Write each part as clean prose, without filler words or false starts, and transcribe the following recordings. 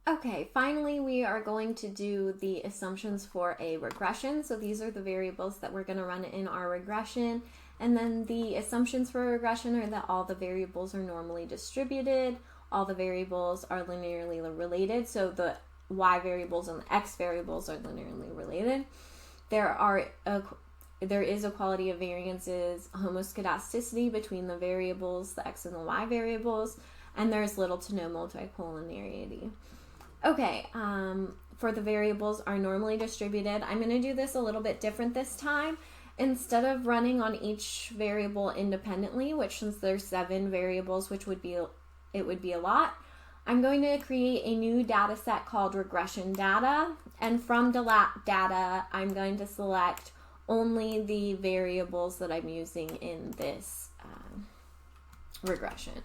Okay, finally we are going to do the assumptions for a regression. So these are the variables that we're going to run in our regression. And then the assumptions for a regression are that all the variables are normally distributed, all the variables are linearly related, so the y variables and the x variables are linearly related. There is equality of variances, homoscedasticity between the variables, the x and the y variables, and there's little to no multicollinearity. Okay, for the variables are normally distributed. I'm going to do this a little bit different this time. Instead of running on each variable independently, which since there's 7 variables, it would be a lot, I'm going to create a new data set called regression data. And from data, I'm going to select only the variables that I'm using in this regression.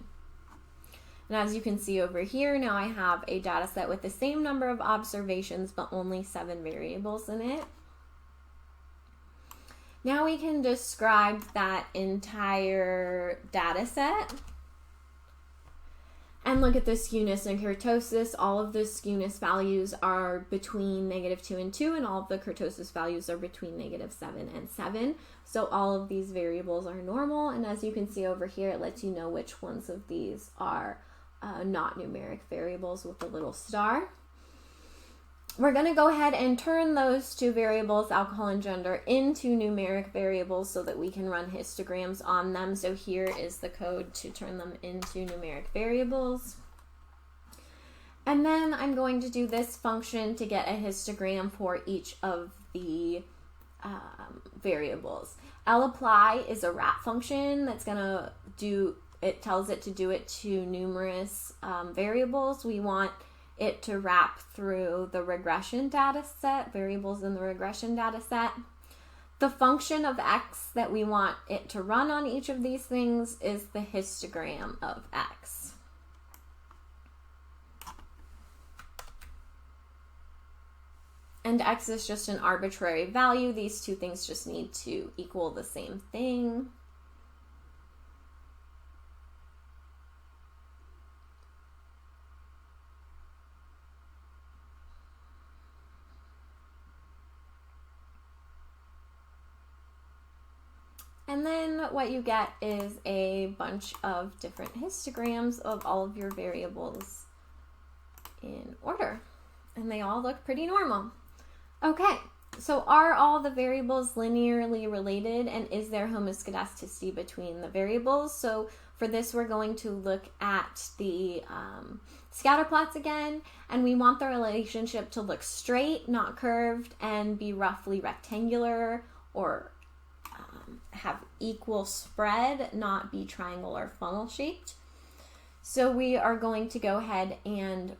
And as you can see over here, now I have a data set with the same number of observations, but only 7 variables in it. Now we can describe that entire data set and look at the skewness and kurtosis. All of the skewness values are between -2 and 2, and all of the kurtosis values are between -7 and 7. So all of these variables are normal, and as you can see over here, it lets you know which ones of these are not numeric variables with a little star. We're going to go ahead and turn those 2 variables, alcohol and gender, into numeric variables so that we can run histograms on them. So here is the code to turn them into numeric variables. And then I'm going to do this function to get a histogram for each of the variables. lapply is a wrap function that's going to do, it tells it to do it to numerous variables. We want it to wrap through the regression data set, variables in the regression data set. The function of x that we want it to run on each of these things is the histogram of x. And x is just an arbitrary value. These 2 things just need to equal the same thing. And then what you get is a bunch of different histograms of all of your variables in order. And they all look pretty normal. Okay, so are all the variables linearly related, and is there homoscedasticity between the variables? So for this, we're going to look at the scatter plots again, and we want the relationship to look straight, not curved, and be roughly rectangular or have equal spread, not be triangle or funnel shaped. So we are going to go ahead and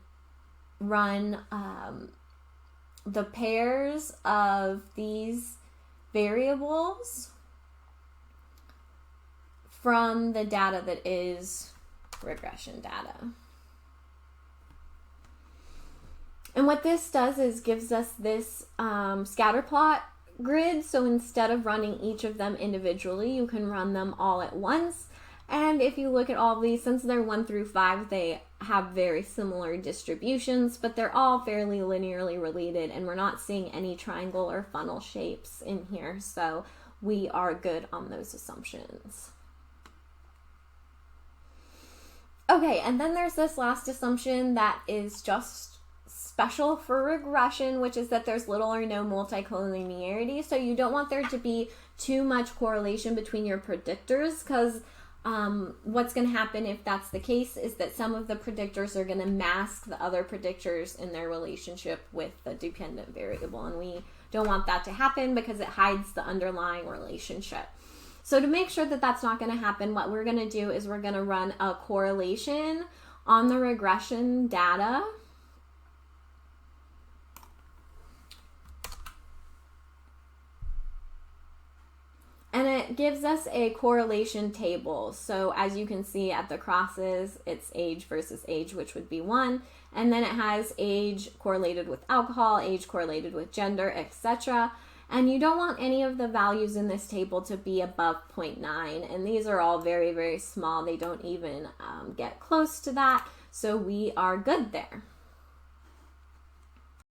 run the pairs of these variables from the data that is regression data. And what this does is gives us this scatter plot grid. So instead of running each of them individually, you can run them all at once. And if you look at all of these, since they're 1 through 5, they have very similar distributions, but they're all fairly linearly related, and we're not seeing any triangle or funnel shapes in here. So we are good on those assumptions. Okay, and then there's this last assumption that is just special for regression, which is that there's little or no multicollinearity. So you don't want there to be too much correlation between your predictors, because what's going to happen if that's the case is that some of the predictors are going to mask the other predictors in their relationship with the dependent variable, and we don't want that to happen because it hides the underlying relationship. So to make sure that that's not going to happen, what we're going to do is we're going to run a correlation on the regression data. And it gives us a correlation table. So as you can see at the crosses, it's age versus age, which would be 1. And then it has age correlated with alcohol, age correlated with gender, etc. And you don't want any of the values in this table to be above 0.9. And these are all very, very small. They don't even get close to that. So we are good there.